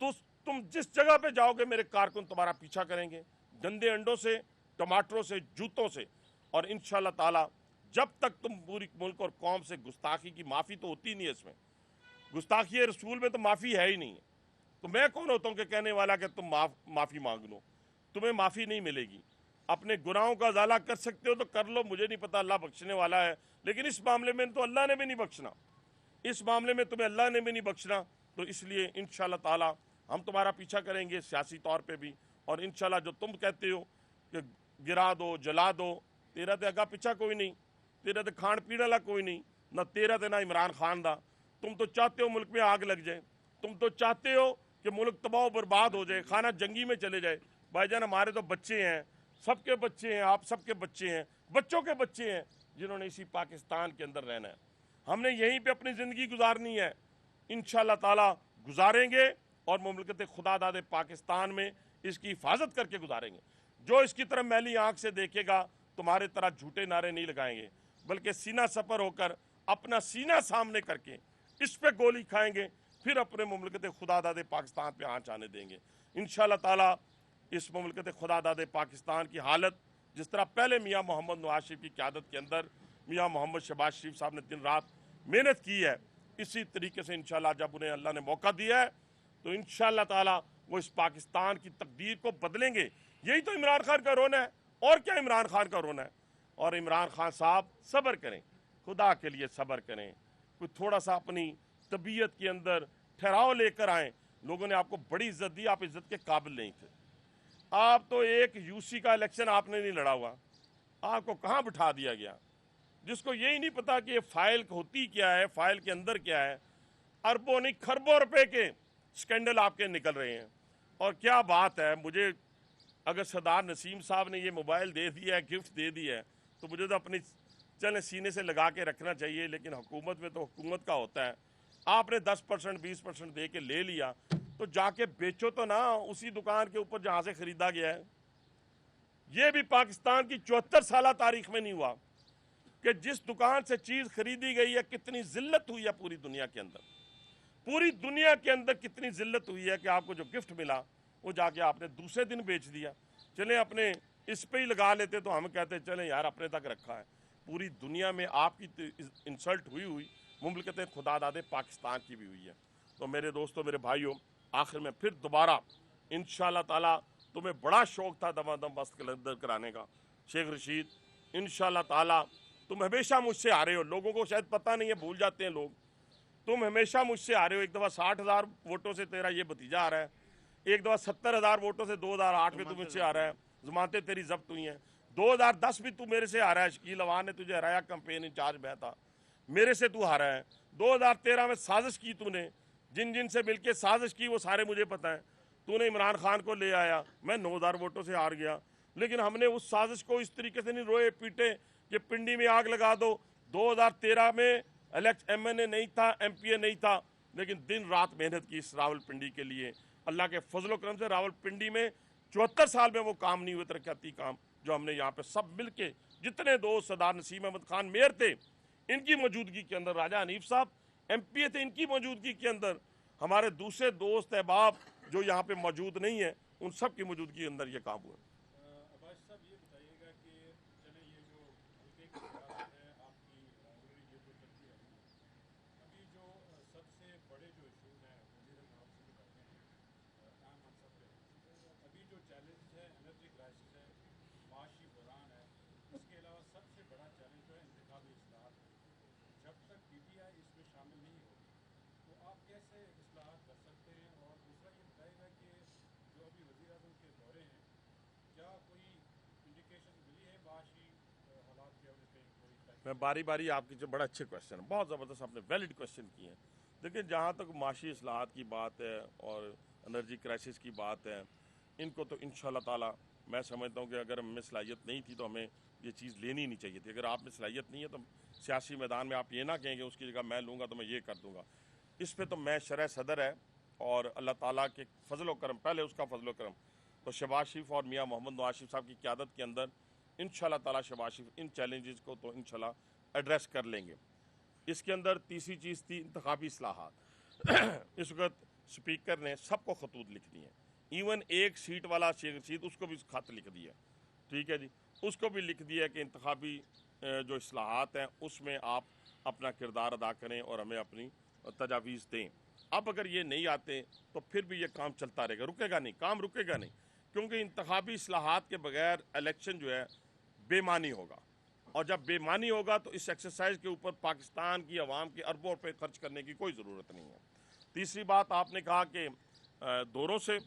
तो तुम जिस जगह पे जाओगे मेरे कारकुन तुम्हारा पीछा करेंगे, गंदे अंडों से, टमाटरों से, जूतों से। और इंशाल्लाह ताला जब तक तुम पूरी मुल्क और कौम से गुस्ताखी की माफ़ी तो होती नहीं है, इसमें गुस्ताखी रसूल में तो माफ़ी है ही नहीं है। तो मैं कौन होता हूँ कि कहने वाला कि तुम माफ़ी मांग लो? तुम्हें माफ़ी नहीं मिलेगी। अपने गुनाहों का अज़ाला कर सकते हो तो कर लो, मुझे नहीं पता, अल्लाह बख्शने वाला है। लेकिन इस मामले में तो अल्लाह ने भी नहीं बख्शना, इस मामले में तुम्हें अल्लाह ने भी नहीं बख्शना। तो इसलिए इंशाल्लाह ताला हम तुम्हारा पीछा करेंगे सियासी तौर पे भी। और इंशाल्लाह जो तुम कहते हो कि गिरा दो, जला दो, तेरा तो अगा पीछा कोई नहीं, तेरा तो खान पीने वाला कोई नहीं, ना तेरा तो ना इमरान खान दा। तुम तो चाहते हो मुल्क में आग लग जाए, तुम तो चाहते हो कि मुल्क तबाह बर्बाद हो जाए, खाना जंगी में चले जाए। भाईजान हमारे तो बच्चे हैं, सबके बच्चे हैं, आप सबके बच्चे हैं, बच्चों के बच्चे हैं जिन्होंने इसी पाकिस्तान के अंदर रहना है। हमने यहीं पे अपनी ज़िंदगी गुजारनी है, इंशाल्लाह ताला गुजारेंगे और मुमलकत खुदादाद पाकिस्तान में इसकी हिफाजत करके गुजारेंगे। जो इसकी तरफ मैली आंख से देखेगा तुम्हारे तरह झूठे नारे नहीं लगाएंगे, बल्कि सीना सपर होकर अपना सीना सामने करके इस पे गोली खाएंगे, फिर अपने मुमलकत खुदादाद पाकिस्तान पे आँच आने देंगे। इंशाल्लाह ताला इस मुमलकत खुदादाद पाकिस्तान की हालत जिस तरह पहले मियाँ मोहम्मद नवाज शरीफ की क़यादत के अंदर मियाँ मोहम्मद शहबाज शरीफ साहब ने दिन रात मेहनत की है, इसी तरीके से इंशाल्लाह जब उन्हें अल्लाह ने मौका दिया है तो इंशाल्लाह ताला वो इस पाकिस्तान की तकदीर को बदलेंगे। यही तो इमरान खान का रोना है, और क्या इमरान खान का रोना है। और इमरान खान साहब सब्र करें, खुदा के लिए सब्र करें, कोई थोड़ा सा अपनी तबीयत के अंदर ठहराव लेकर आएँ। लोगों ने आपको बड़ी इज्जत दी, आप इज्जत के काबिल नहीं थे। आप तो एक यूसी का इलेक्शन आपने नहीं लड़ा हुआ, आपको कहाँ बिठा दिया गया, जिसको यही नहीं पता कि ये फाइल होती क्या है, फाइल के अंदर क्या है। अरबों नहीं खरबों रुपए के स्कैंडल आपके निकल रहे हैं। और क्या बात है, मुझे अगर सरदार नसीम साहब ने ये मोबाइल दे दिया है, गिफ्ट दे दिया है, तो मुझे तो अपनी चले सीने से लगा के रखना चाहिए। लेकिन हुकूमत में तो हुकूमत का होता है, आपने 10% 20% दे के ले लिया तो जाके बेचो तो ना उसी दुकान के ऊपर जहाँ से खरीदा गया है। ये भी पाकिस्तान की 74 साल तारीख में नहीं हुआ कि जिस दुकान से चीज़ खरीदी गई है कितनी जिल्लत हुई है पूरी दुनिया के अंदर। पूरी दुनिया के अंदर कितनी जिल्लत हुई है कि आपको जो गिफ्ट मिला वो जाके आपने दूसरे दिन बेच दिया। चले अपने इस पे ही लगा लेते तो हम कहते चले यार अपने तक रखा है। पूरी दुनिया में आपकी इंसल्ट हुई मुमलकत खुदादाद पाकिस्तान की भी हुई है। तो मेरे दोस्तों, मेरे भाइयों, आखिर में फिर दोबारा इंशाल्लाह ताला, तुम्हें बड़ा शौक़ था दमादम मस्त कलंदर कराने का शेख रशीद, इंशाल्लाह ताला तुम हमेशा मुझसे आ रहे हो। लोगों को शायद पता नहीं है, भूल जाते हैं लोग, तुम हमेशा मुझसे आ रहे हो। एक दफ़ा 60,000 वोटों से तेरा ये भतीजा आ रहा है, एक दफ़ा 70,000 वोटों से 2008 में तू मुझसे आ रहा है, जमानतें तेरी जब्त हुई हैं। 2010 भी तू मेरे से आ रहा है, शकील अवान ने तुझे हराया, कैंपेन इंचार्ज मैं था, मेरे से तू हारा है। 2013 में साजिश की तूने, जिन जिन से मिलके साजिश की वो सारे मुझे पता है। तूने इमरान खान को ले आया, मैं 9,000 वोटों से हार गया। लेकिन हमने उस साजिश को इस तरीके से नहीं रोए पीटे कि पिंडी में आग लगा दो। 2013 में MNA नहीं था, MPA नहीं था, लेकिन दिन रात मेहनत की इस रावलपिंडी के लिए। अल्लाह के फजल करम से रावलपिंडी में 74 साल में वो काम नहीं हुए, तरक्याती काम जो हमने यहाँ पे सब मिल के, जितने दोस्त, सरदार नसीम अहमद खान मेयर थे, इनकी मौजूदगी के अंदर, राजा हनीफ साहब MPA थे, इनकी मौजूदगी के अंदर, हमारे दूसरे दोस्त अहबाब जो यहाँ पे मौजूद नहीं है, उन सब की मौजूदगी के अंदर ये काम हुआ। अब्बास साहब, ये बताइएगा कि चले ये जो हल्के की बात है, आपकी रावलपिंडी ये जो चलती है, अभी जो सबसे बड़े जो इशू हैं वज़ीर नवाब से करते हैं अहम मनसब पे, अभी जो चैलेंज है एनर्जी क्राइसिस है, माशी बुरान है, इसके अलावा सबसे बड़ा चैलेंज जो है इंतखाबी इस्लाहात है। जब तक PTI इसमें शामिल नहीं होगी तो आप कैसे इस्लाहात कर सकते हैं? और दूसरा ये बताएगा कि जो अभी वज़ीर आज़म के दौरे हैं, क्या कोई इंडिकेशन मिली है माशी हालात के वजह से? मैं बारी बारी आपकी जो बड़ा अच्छे क्वेश्चन है, बहुत ज़बरदस्त आपने वैलिड क्वेश्चन किए हैं। देखिए, जहाँ तक माशी इस्लाहात की बात है और एनर्जी क्राइसिस की बात है, इनको तो इंशाल्लाह ताला मैं समझता हूँ कि अगर हमें सलाहियत नहीं थी तो हमें ये चीज़ लेनी नहीं चाहिए थी। अगर आप में सलाहियत नहीं है तो सियासी मैदान में आप ये ना कहेंगे उसकी जगह मैं लूँगा तो मैं ये कर दूँगा। इस पर तो मैं शरह सदर है और अल्लाह ताला के फजल व करम, पहले उसका फजल व करम, तो शहबाज शरीफ और मियां मोहम्मद नवाज शरीफ साहब की क़यादत के अंदर इंशाल्लाह ताला शहबाज शरीफ इन चैलेंजेस को तो इंशाल्लाह एड्रेस कर लेंगे। इसके अंदर तीसरी चीज़ थी इंतखाबी इस्लाहात। इस वक्त स्पीकर ने सबको खतूत लिख दी है, इवन एक सीट वाला शेख रशीद उसको भी खत लिख दिया, ठीक है जी, उसको भी लिख दिया कि इंतखाबी जो इस्लाहात हैं उसमें आप अपना किरदार अदा करें और हमें अपनी तजावीज़ दें। अब अगर ये नहीं आते तो फिर भी ये काम चलता रहेगा, रुकेगा नहीं, काम रुकेगा नहीं, क्योंकि इंतखाबी इस्लाहात के बगैर इलेक्शन जो है बेमानी होगा, और जब बेमानी होगा तो इस एक्सरसाइज के ऊपर पाकिस्तान की आवाम के अरबों रुपये खर्च करने की कोई ज़रूरत नहीं है। तीसरी बात आपने कहा कि दौरों से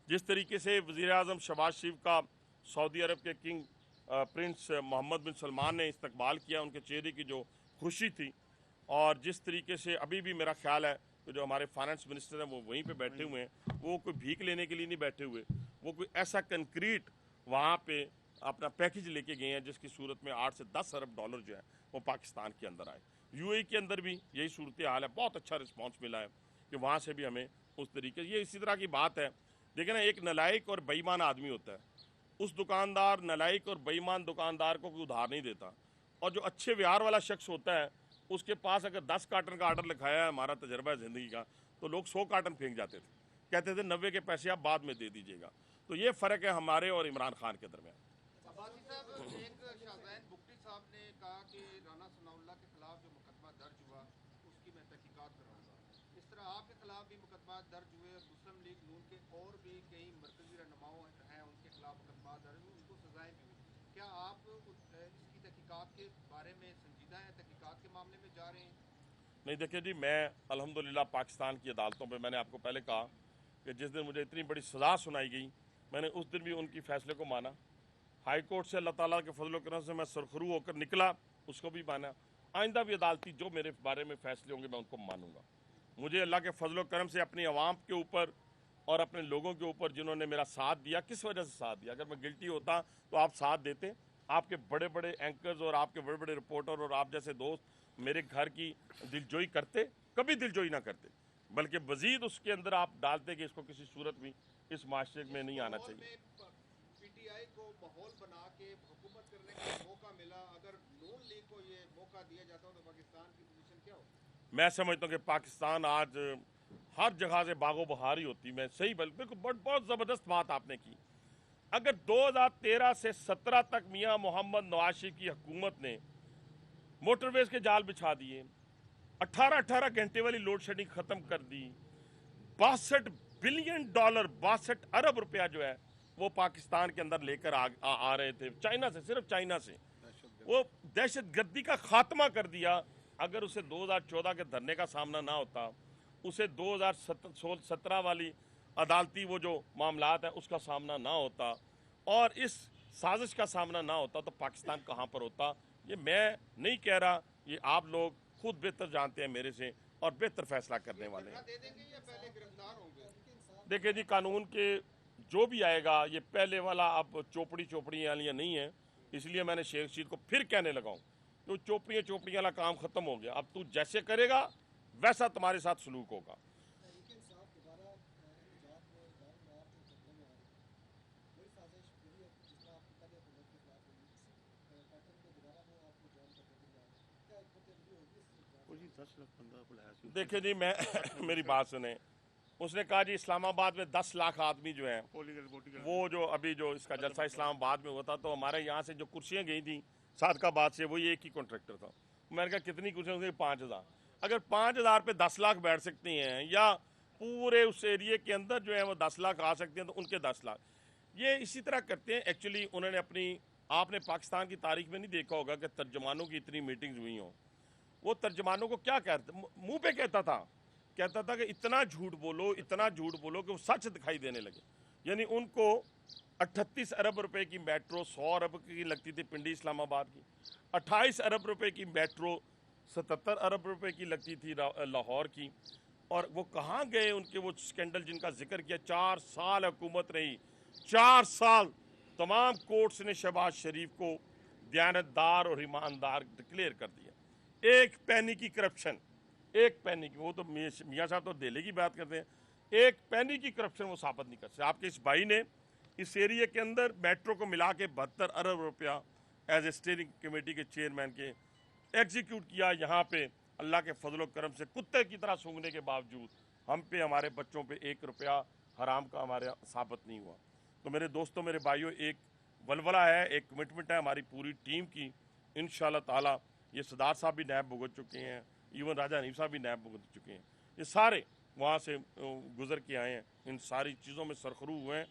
जिस तरीके से वज़ीर आज़म शहबाज शरीफ का सऊदी अरब के किंग प्रिंस मोहम्मद बिन सलमान ने इस्तकबाल किया, उनके चेहरे की जो खुशी थी, और जिस तरीके से अभी भी मेरा ख्याल है कि जो हमारे फाइनेंस मिनिस्टर हैं वो वहीं पे बैठे हुए हैं, वो कोई भीख लेने के लिए नहीं बैठे हुए, वो कोई ऐसा कंक्रीट वहाँ पे अपना पैकेज लेके गए हैं जिसकी सूरत में 8 से 10 अरब डॉलर जो है वो पाकिस्तान के अंदर आए। यूएई के अंदर भी यही सूरत हाल है, बहुत अच्छा रिस्पॉन्स मिला है कि वहाँ से भी हमें उस तरीके, ये इसी तरह की बात है। देखिए ना, एक नलायक और बेईमान आदमी होता है, उस दुकानदार नलायक और बेईमान दुकानदार को कोई उधार नहीं देता, और जो अच्छे व्यवहार वाला शख्स होता है उसके पास अगर 10 कार्टन का आर्डर लिखाया है, हमारा तजर्बा है ज़िंदगी का, तो लोग 100 कार्टन फेंक जाते थे, कहते थे 90 के पैसे आप बाद में दे दीजिएगा। तो ये फ़र्क है हमारे और इमरान खान के दरमियान। अब्बासी साहब, एक शाहज़ैन बुख्ती साहब ने कहा कि राना सनाउल्लाह के खिलाफ जो मुकदमा दर्ज हुआ उसकी मैं तहकीकात कराऊंगा। इस तरह आपके खिलाफ भी मुकदमा दर्ज हुए, मुस्लिम लीग नून के और भी कई मरकजी रहनुमाओं हैं उनके खिलाफ मुकदमा दर्ज हुए, उनको सजाएं भी हुई। क्या आप इसकी तहकीकात के बारे में संजीदा हैं, तहकीकात के मामले में जा रहे हैं? नहीं, देखिए जी, मैं अल्हम्दुलिल्लाह पाकिस्तान की अदालतों पर, मैंने आपको पहले कहा कि जिस दिन मुझे इतनी बड़ी सज़ा सुनाई गई मैंने उस दिन भी उनकी फ़ैसले को माना। हाई कोर्ट से अल्लाह ताला के फजल करम से मैं सरखरू होकर निकला, उसको भी माना। आइंदा भी अदालती जो मेरे बारे में फ़ैसले होंगे मैं उनको मानूंगा। मुझे अल्लाह के फजल करम से अपनी आवाम के ऊपर और अपने लोगों के ऊपर जिन्होंने मेरा साथ दिया, किस वजह से साथ दिया, अगर मैं गिल्टी होता तो आप साथ देते। आपके बड़े बड़े एंकर्स और आपके बड़े बड़े रिपोर्टर और आप जैसे दोस्त मेरे घर की दिलजोई करते, कभी दिलजोई ना करते, बल्कि मजीद उसके अंदर आप डालते कि इसको किसी सूरत भी इस माशरे में नहीं आना चाहिए। पीटीआई को माहौल बना के हुकूमत करने का मौका मिला, अगर नून लीग को ये मौका दिया जाता तो पाकिस्तान की पोजीशन क्या होती? मैं समझता हूँ कि पाकिस्तान आज हर जगह से बागो बहार ही होती। मैं सही बिल्कुल बहुत ज़बरदस्त बात आपने की। अगर 2013 से 17 तक मियां मोहम्मद नवाज शरीफ की हुकूमत ने मोटरवेज के जाल बिछा दिए, 18 घंटे वाली लोड शेडिंग ख़त्म कर दी, 62 बिलियन डॉलर 62 अरब रुपया जो है वो पाकिस्तान के अंदर लेकर आ रहे थे चाइना से, सिर्फ चाइना से, वो दहशत गर्दी का खात्मा कर दिया। अगर उसे 2014 के धरने का सामना ना होता, उसे 2017 वाली अदालती वो जो मामलात है उसका सामना ना होता, और इस साजिश का सामना ना होता, तो पाकिस्तान कहाँ पर होता, ये मैं नहीं कह रहा, ये आप लोग खुद बेहतर जानते हैं मेरे से और बेहतर फैसला करने वाले हैं। दे देंगे या पहले गिरफ्तार होंगे? देखिए जी, कानून के जो भी आएगा, ये पहले वाला अब चोपड़ी वाली नहीं है, इसलिए मैंने शेख रशीद को फिर कहने लगाऊं तो चोपड़ी वाला काम खत्म हो गया, अब तू जैसे करेगा वैसा तुम्हारे साथ सलूक होगा। देखिए जी, मैं मेरी बात सुने, उसने कहा जी इस्लामाबाद में 10 लाख आदमी जो हैं, वो जो अभी जो इसका जलसा इस्लामाबाद में हुआ था, तो हमारे यहाँ से जो कुर्सियाँ गई थी सादकाबाद से, वही एक ही कॉन्ट्रैक्टर था। मैंने कहा कितनी कुर्सियाँ होंगी? 5000। अगर 5000 पे 10 लाख बैठ सकती हैं, या पूरे उस एरिए के अंदर जो है वो 10 लाख आ सकते हैं, तो उनके 10 लाख ये इसी तरह करते हैं। एक्चुअली उन्होंने अपनी, आपने पाकिस्तान की तारीख में नहीं देखा होगा कि तर्जमानों की इतनी मीटिंग्स हुई हों। वो तर्जमानों को क्या कहते, मुंह पे कहता था कि इतना झूठ बोलो, इतना झूठ बोलो कि वो सच दिखाई देने लगे। यानी उनको 38 अरब रुपए की मेट्रो 100 अरब की लगती थी पिंडी इस्लामाबाद की, 28 अरब रुपए की मेट्रो 77 अरब रुपए की लगती थी लाहौर की। और वो कहाँ गए उनके वो स्कैंडल जिनका जिक्र किया? 4 साल हुकूमत रही, 4 साल तमाम कोर्ट्स ने शहबाज शरीफ को दयानतदार और ईमानदार डिक्लेयर कर दिया। एक पैनी की करप्शन, एक पैनी की, वो तो मियाँ साहब तो दिल्ली की बात करते हैं, एक पैनी की करप्शन वो साबित नहीं कर सकते। आपके इस भाई ने इस एरिया के अंदर मेट्रो को मिला के 72 अरब रुपया एज ए स्टीयरिंग कमेटी के चेयरमैन के एग्जीक्यूट किया। यहाँ पे अल्लाह के फजल करम से कुत्ते की तरह सूंघने के बावजूद हम पे, हमारे बच्चों पे 1 रुपया हराम का हमारे साबित नहीं हुआ। तो मेरे दोस्तों, मेरे भाइयों, एक वलवला है, एक कमिटमेंट है हमारी पूरी टीम की। इंशाल्लाह ताला ये सरदार साहब भी नैब भुगत चुके हैं, इवन राजा हनीफ साहब भी नैब भुगत चुके हैं, ये सारे वहाँ से गुजर के आए हैं, इन सारी चीज़ों में सरखरू हुए हैं।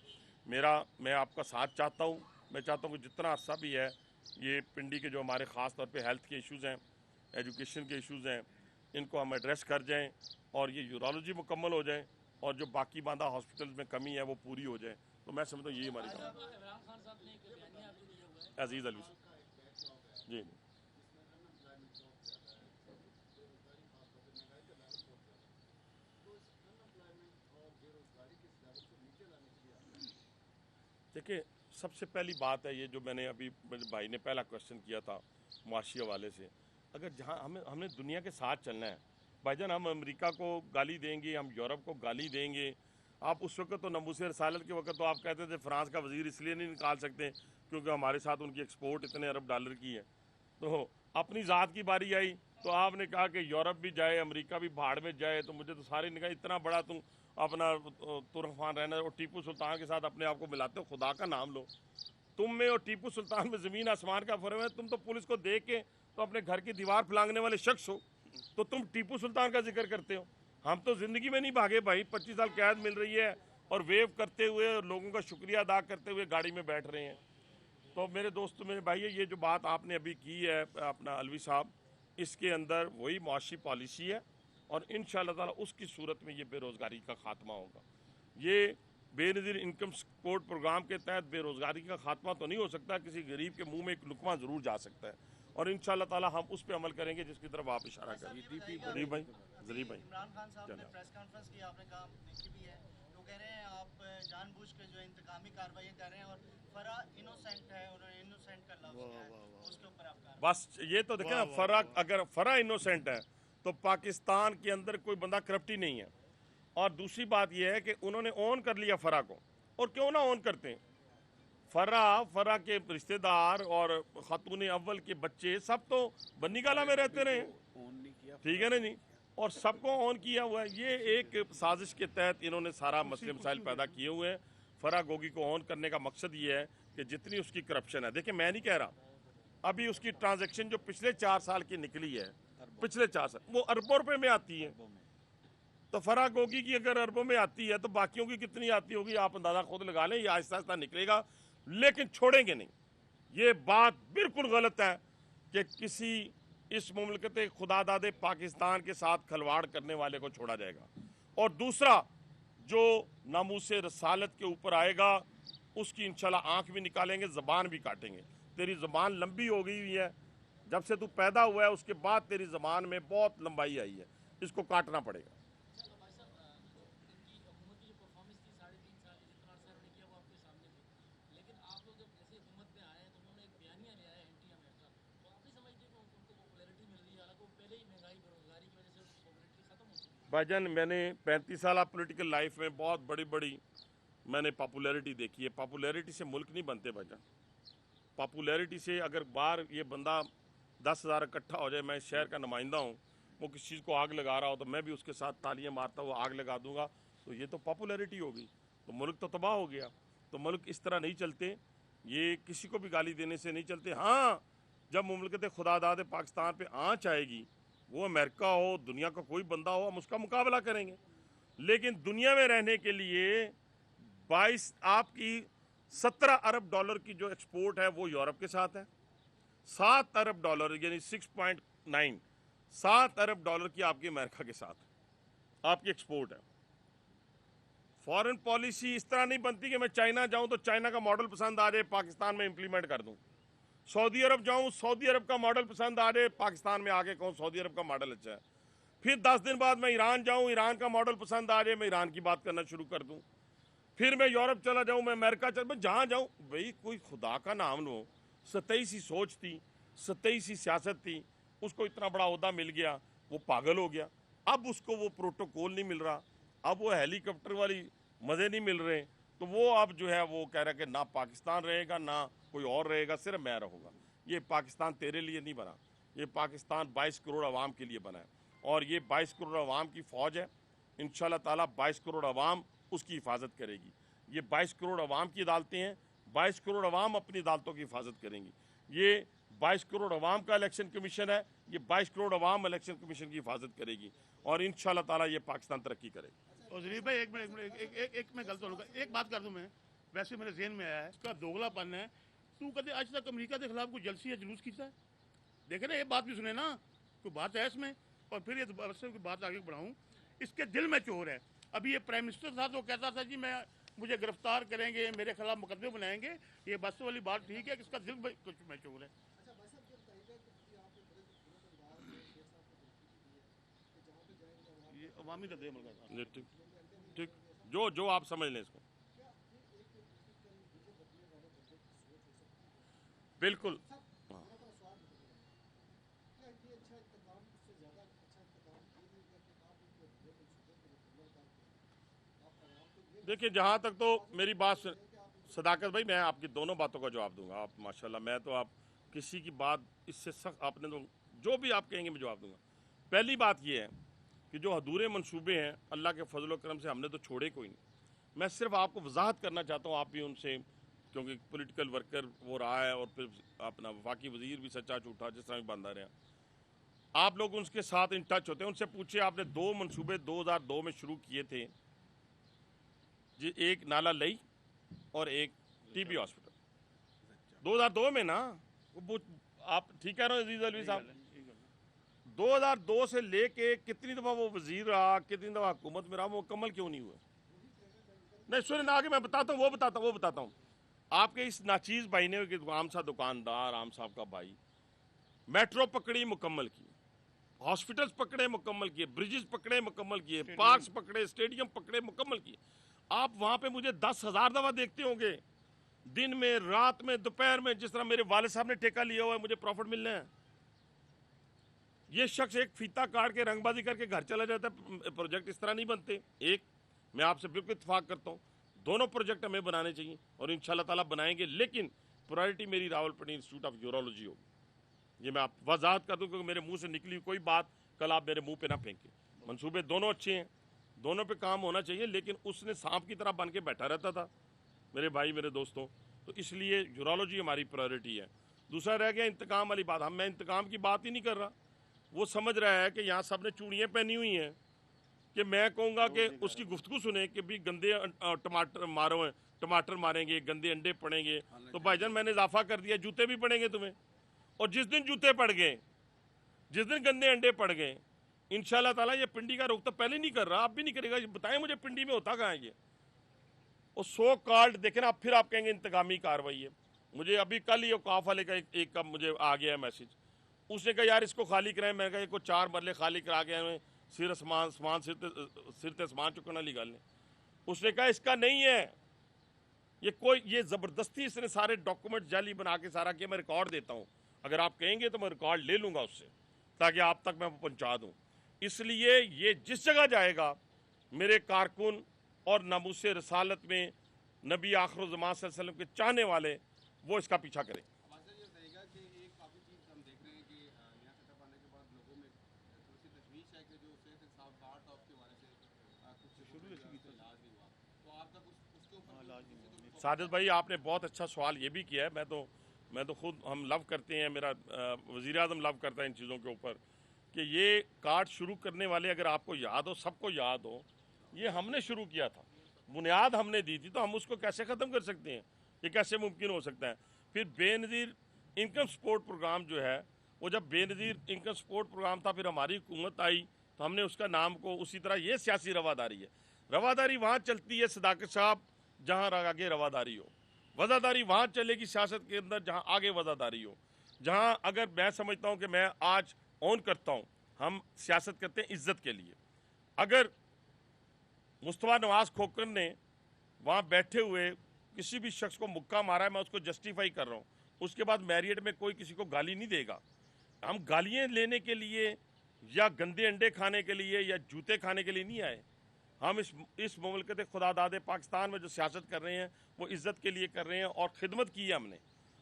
मैं आपका साथ चाहता हूँ। मैं चाहता हूँ कि जितना अरसा भी है ये पिंडी के जो हमारे ख़ास तौर पे हेल्थ के इश्यूज़ हैं, एजुकेशन के इश्यूज़ हैं, इनको हम एड्रेस कर जाएं और ये यूरोलॉजी मुकम्मल हो जाए और जो बाकी बांधा हॉस्पिटल्स में कमी है वो पूरी हो जाए। तो मैं समझता हूँ यही हमारी काम अजीज़ अलवी जी। देखिए, सबसे पहली बात है ये जो मैंने अभी मेरे भाई ने पहला क्वेश्चन किया था मुआशी हवाले से, अगर जहाँ हमने दुनिया के साथ चलना है भाईजान, हम अमेरिका को गाली देंगे, हम यूरोप को गाली देंगे। आप उस वक्त तो नमूसे रसालत के वक्त तो आप कहते थे फ्रांस का वजीर इसलिए नहीं निकाल सकते क्योंकि हमारे साथ उनकी एक्सपोर्ट इतने अरब डॉलर की है। तो अपनी ज़ात की बारी आई तो आपने कहा कि यूरोप भी जाए, अमेरिका भी भाड़ में जाए। तो मुझे तो सारे ने कहा इतना बड़ा तुम अपना तुरफान रहना और टीपू सुल्तान के साथ अपने आप को मिलाते हो, खुदा का नाम लो। तुम में और टीपू सुल्तान में ज़मीन आसमान का फर्क है। तुम तो पुलिस को देख के तो अपने घर की दीवार फलांगने वाले शख्स हो, तो तुम टीपू सुल्तान का जिक्र करते हो। हम तो ज़िंदगी में नहीं भागे भाई, 25 साल कैद मिल रही है और वेव करते हुए और लोगों का शुक्रिया अदा करते हुए गाड़ी में बैठ रहे हैं। तो मेरे दोस्त, मेरे भाई, ये जो बात आपने अभी की है अपना अलवी साहब, इसके अंदर वही मुआशी पॉलिसी है और इंशाअल्लाह ताला उसकी सूरत में ये बेरोज़गारी का खात्मा होगा। ये बेनज़ीर इनकम सपोर्ट प्रोग्राम के तहत बेरोज़गारी का खात्मा तो नहीं हो सकता, किसी गरीब के मुंह में एक लुकमा ज़रूर जा सकता है और इंशाअल्लाह ताला हम उस पर अमल करेंगे जिसकी तरफ आप इशारा करें। जलीब भाई इमरान खान साहब ने प्रेस कॉन्फ्रेंस की, आपने कहा की भी है, तो कह रहे हैं आप जानबूझ के जो इंतकामी कार्रवाई कर रहे हैं और फरा इनोसेंट है, उन्होंने इनोसेंट का लफ्ज़ किया है, उसके ऊपर आप कार्रवाई। बस ये तो देखें ना, फरा अगर फरा इनोसेंट है तो पाकिस्तान के अंदर कोई बंदा करप्ट ही नहीं है। और दूसरी बात यह है कि उन्होंने ऑन कर लिया फरा को, और क्यों ना ऑन करते हैं। फरा के रिश्तेदार और खातून अव्वल के बच्चे सब तो बन्नी गाला में रहते रहे, ठीक है ना जी, और सबको ऑन किया हुआ है। ये एक साजिश के तहत इन्होंने सारा मसले मसाइल पैदा किए हुए हैं। फरा गोगी को ऑन करने का मकसद ये है कि जितनी उसकी करप्शन है, देखिए मैं नहीं कह रहा, अभी उसकी ट्रांजैक्शन जो पिछले 4 साल की निकली है, पिछले 4 साल, वो अरबों रुपए में आती है। तो फरा गोगी की अगर अरबों में आती है तो बाकियों की कितनी आती होगी आप अंदाजा खुद लगा लें। ये आहिस्ता आहिस्ता निकलेगा, लेकिन छोड़ेंगे नहीं। ये बात बिल्कुल गलत है कि किसी इस मुमलकत खुदादादे पाकिस्तान के साथ खलवाड़ करने वाले को छोड़ा जाएगा। और दूसरा, जो नामूसे रसालत के ऊपर आएगा उसकी इंशाल्लाह आंख भी निकालेंगे, ज़बान भी काटेंगे। तेरी ज़बान लंबी हो गई हुई है, जब से तू पैदा हुआ है उसके बाद तेरी ज़बान में बहुत लंबाई आई है, इसको काटना पड़ेगा। भाईजान, मैंने 35 साल पॉलिटिकल लाइफ में बहुत बड़ी मैंने पॉपुलैरिटी देखी है। पॉपुलैरिटी से मुल्क नहीं बनते भाईजान। पॉपुलैरिटी से अगर बाहर ये बंदा 10,000 इकट्ठा हो जाए, मैं शहर का नुमाइंदा हूँ, वो किसी चीज़ को आग लगा रहा हो तो मैं भी उसके साथ तालियां मारता हुआ आग लगा दूंगा, तो ये तो पॉपुलैरिटी होगी, तो मुल्क तो तबाह हो गया। तो मुल्क इस तरह नहीं चलते, ये किसी को भी गाली देने से नहीं चलते। हाँ, जब मुमलकत खुदादाद पाकिस्तान पे आँच आएगी, वो अमेरिका हो, दुनिया का कोई बंदा हो, हम उसका मुकाबला करेंगे। लेकिन दुनिया में रहने के लिए 22 आपकी 17 अरब डॉलर की जो एक्सपोर्ट है वो यूरोप के साथ है, 7 अरब डॉलर यानी 6.9 7 अरब डॉलर की आपकी अमेरिका के साथ आपकी एक्सपोर्ट है। फॉरेन पॉलिसी इस तरह नहीं बनती कि मैं चाइना जाऊं तो चाइना का मॉडल पसंद आ जाए, पाकिस्तान में इंप्लीमेंट कर दूं। सऊदी अरब जाऊं, सऊदी अरब का मॉडल पसंद आ जाए, पाकिस्तान में आके कहूँ सऊदी अरब का मॉडल अच्छा है। फिर 10 दिन बाद मैं ईरान जाऊं, ईरान का मॉडल पसंद आ जाए, मैं ईरान की बात करना शुरू कर दूं। फिर मैं यूरोप चला जाऊं, मैं अमेरिका मैं जहाँ जाऊं, भाई कोई खुदा का नाम लो, सतही सी सोच थी, सतही सी सियासत थी, उसको इतना बड़ा ओहदा मिल गया, वो पागल हो गया। अब उसको वो प्रोटोकॉल नहीं मिल रहा, अब वो हेलीकॉप्टर वाली मज़े नहीं मिल रहे, तो वो अब जो है वो कह रहा है कि ना पाकिस्तान रहेगा ना कोई और रहेगा, सिर्फ मैं रहूँगा। ये पाकिस्तान तेरे लिए नहीं बना, ये पाकिस्तान 22 करोड़ अवाम के लिए बना है, और ये 22 करोड़ अवाम की फ़ौज है। इंशाल्लाह ताला 22 करोड़ अवाम उसकी हिफाजत करेगी। ये 22 करोड़ अवाम की अदालतें हैं, 22 करोड़ अवाम अपनी अदालतों की हिफाजत करेंगी। ये 22 करोड़ अवाम का इलेक्शन कमीशन है, ये 22 करोड़ अवाम इलेक्शन कमीशन की हिफाजत करेगी, और इंशाल्लाह ताला ये पाकिस्तान तरक्की करेगा। और जरीफ भाई एक मिनट एक मैं गलत बोलूँगा, एक बात कर दूं मैं, वैसे मेरे ज़हन में आया है, इसका दोगलापन है। तू कदे आज तक अमेरिका के खिलाफ कोई जलसी या जुलूस किया है? देखे ना, ये बात भी सुने ना, कोई बात है इसमें। और फिर ये की बात आगे बढ़ाऊँ, इसके दिल में चोर है। अभी ये प्राइम मिनिस्टर था तो कहता था जी मुझे गिरफ्तार करेंगे, मेरे खिलाफ मुकदमे बनाएंगे। ये बस वाली बात ठीक है कि इसका दिल में कुछ में चोर है। ये अवामी रद्द अमल का ठीक ठीक, जो आप समझ लें इसको। बिल्कुल। देखिए, जहाँ तक तो मेरी बात सदाकत भाई, मैं आपकी दोनों बातों का जवाब दूंगा। आप माशाल्लाह, मैं तो आप किसी की बात इससे सख्त आपने तो जो भी आप कहेंगे मैं जवाब दूंगा। पहली बात ये है कि जो अधूरे मंसूबे हैं अल्लाह के फजल करम से हमने तो छोड़े कोई नहीं। मैं सिर्फ आपको वजाहत करना चाहता हूँ, आप भी उनसे, क्योंकि पॉलिटिकल वर्कर वो रहा है और फिर अपना वफाकी वजीर भी सच्चा झूठा जिस तरह भी बंदा रहा, आप लोग उनके साथ इन टच होते हैं। उनसे पूछिए, आपने 2 मंसूबे 2002 में शुरू किए थे जी, एक नाला लई और एक टीबी हॉस्पिटल 2002 में ना। वो आप ठीक कह रहे हो अजीज अलवी साहब, 2002 से लेके कितनी दफ़ा वो वजीर रहा, कितनी दफ़ा हुकूमत में रहा, वो मुकम्मल क्यों नहीं हुआ? नहीं सुने ना, आगे मैं बताता हूँ, वो बताता हूँ। आपके इस नाचीज़ भाई ने, आम सा दुकानदार, आम साहब का भाई, मेट्रो पकड़ी मुकम्मल की, हॉस्पिटल्स पकड़े मुकम्मल किए, ब्रिजेस पकड़े मुकम्मल किए, पार्क्स पकड़े, स्टेडियम पकड़े मुकम्मल किए। आप वहाँ पे मुझे 10,000 दफ़ा देखते होंगे, दिन में, रात में, दोपहर में। जिस तरह मेरे वाले साहब ने ठेका लिया हुआ है, मुझे प्रॉफिट मिलना है। ये शख्स एक फीता काट के रंगबाजी करके घर चला जाता है। प्रोजेक्ट इस तरह नहीं बनते। एक मैं आपसे बिल्कुल इत्तेफाक करता हूँ, दोनों प्रोजेक्ट हमें बनाने चाहिए और इंशाल्लाह ताला बनाएंगे, लेकिन प्रायोरिटी मेरी रावलपिंडी इंस्टीट्यूट ऑफ यूरोलॉजी होगी। ये मैं आप वजाहत कर दूँ, क्योंकि मेरे मुंह से निकली कोई बात कल आप मेरे मुंह पे ना फेंकें। मंसूबे दोनों अच्छे हैं, दोनों पे काम होना चाहिए, लेकिन उसने सांप की तरह बन के बैठा रहता था मेरे भाई, मेरे दोस्तों। तो इसलिए यूरोलॉजी हमारी प्रायोरिटी है। दूसरा रह गया इंतकाम वाली बात। मैं इंतकाम की बात ही नहीं कर रहा। वो समझ रहा है कि यहाँ सब ने चूड़ियाँ पहनी हुई हैं कि मैं कहूँगा कि उसकी गुफ्तगू सुने कि भी गंदे टमाटर मारो हैं, टमाटर मारेंगे, गंदे अंडे पड़ेंगे। तो भाईजान मैंने इजाफा कर दिया, जूते भी पड़ेंगे तुम्हें। और जिस दिन जूते पड़ गए, जिस दिन गंदे अंडे पड़ गए, इंशाल्लाह ताला ये पिंडी का रुख तो पहले नहीं कर रहा, आप भी नहीं करेगा। बताएं मुझे पिंडी में होता कहाँ है ये? और सो कॉल्ड देखें ना, फिर आप कहेंगे इंतकामी कार्रवाई है। मुझे अभी कल ही औकाफ वाले का एक का मुझे आ गया है मैसेज। उसने कहा यार इसको खाली कराएं। मैंने कहा इसको 4 मरले खाली करा के हमें सिर आसमान चुकना ली गल ने। उसने कहा इसका नहीं है, ये ज़बरदस्ती इसने सारे डॉक्यूमेंट जाली बना के सारा किया। मैं रिकॉर्ड देता हूँ, अगर आप कहेंगे तो मैं रिकॉर्ड ले लूँगा उससे, ताकि आप तक मैं पहुँचा दूँ। इसलिए ये जिस जगह जाएगा, मेरे कारकुन और नामूस रसालत में नबी आखिर ज़मान सल्लल्लाहु अलैहि वसल्लम के चाहने वाले वो इसका पीछा करें। साजिद भाई, आपने बहुत अच्छा सवाल ये भी किया है। मैं तो खुद, हम लव करते हैं, मेरा वज़ीर आज़म लव करता है इन चीज़ों के ऊपर, कि ये कार्ड शुरू करने वाले, अगर आपको याद हो, सबको याद हो, ये हमने शुरू किया था, बुनियाद हमने दी थी, तो हम उसको कैसे ख़त्म कर सकते हैं? ये कैसे मुमकिन हो सकता है? फिर बेनज़ीर इनकम सपोर्ट प्रोग्राम जो है, वो जब बेनज़ीर इनकम सपोर्ट प्रोग्राम था, फिर हमारी हुकूमत आई तो हमने उसका नाम को उसी तरह, ये सियासी रवादारी है। रवादारी वहाँ चलती है सदाकत साहब जहाँ आगे रवादारी हो, वज़ादारी वहाँ चलेगी सियासत के अंदर जहाँ आगे वज़ादारी हो। जहाँ अगर मैं समझता हूँ कि मैं आज ऑन करता हूँ, हम सियासत करते हैं इज्जत के लिए। अगर मुस्तफ़ा नवाज़ खोखर ने वहाँ बैठे हुए किसी भी शख्स को मुक्का मारा है, मैं उसको जस्टिफाई कर रहा हूँ, उसके बाद मैरियट में कोई किसी को गाली नहीं देगा। हम गालियाँ लेने के लिए या गंदे अंडे खाने के लिए या जूते खाने के लिए नहीं आए। हम इस मुमलकत खुदादाद पाकिस्तान में जो सियासत कर रहे हैं वो इज़्ज़त के लिए कर रहे हैं और खिदमत की है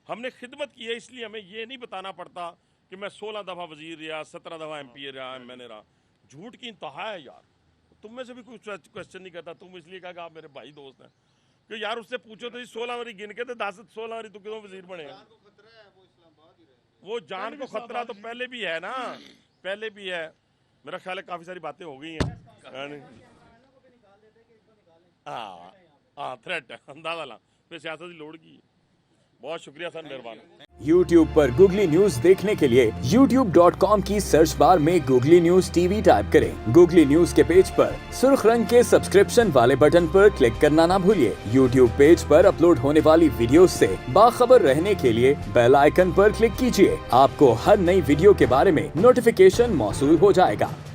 हमने खिदमत की है, इसलिए हमें ये नहीं बताना पड़ता कि मैं 16 दफ़ा वज़ीर रहा, 17 दफ़ा MP रहा, मैंने रहा। झूठ की इंतहा है यार। तुम में से भी कोई क्वेश्चन नहीं करता, तुम इसलिए कहा कि आप मेरे भाई दोस्त हैं कि यार उससे पूछो तो 16 बारी गिन के तो 10-16 बारी तो क्यों वज़ीर बने? वो जान को खतरा तो पहले भी है ना, पहले भी है। मेरा ख्याल है काफ़ी सारी बातें हो गई हैं। हाँ थ्रेट अंदाजा ला फिर सियासत की लोड़ की। बहुत शुक्रिया सर, मेहरबान। YouTube पर गूगली न्यूज देखने के लिए youtube.com की सर्च बार में गूगली न्यूज TV टाइप करें। गूगली न्यूज के पेज पर सुर्ख रंग के सब्सक्रिप्शन वाले बटन पर क्लिक करना ना भूलिए। YouTube पेज पर अपलोड होने वाली वीडियोस से बाखबर रहने के लिए बेल आइकन पर क्लिक कीजिए। आपको हर नई वीडियो के बारे में नोटिफिकेशन मौसूल हो जाएगा।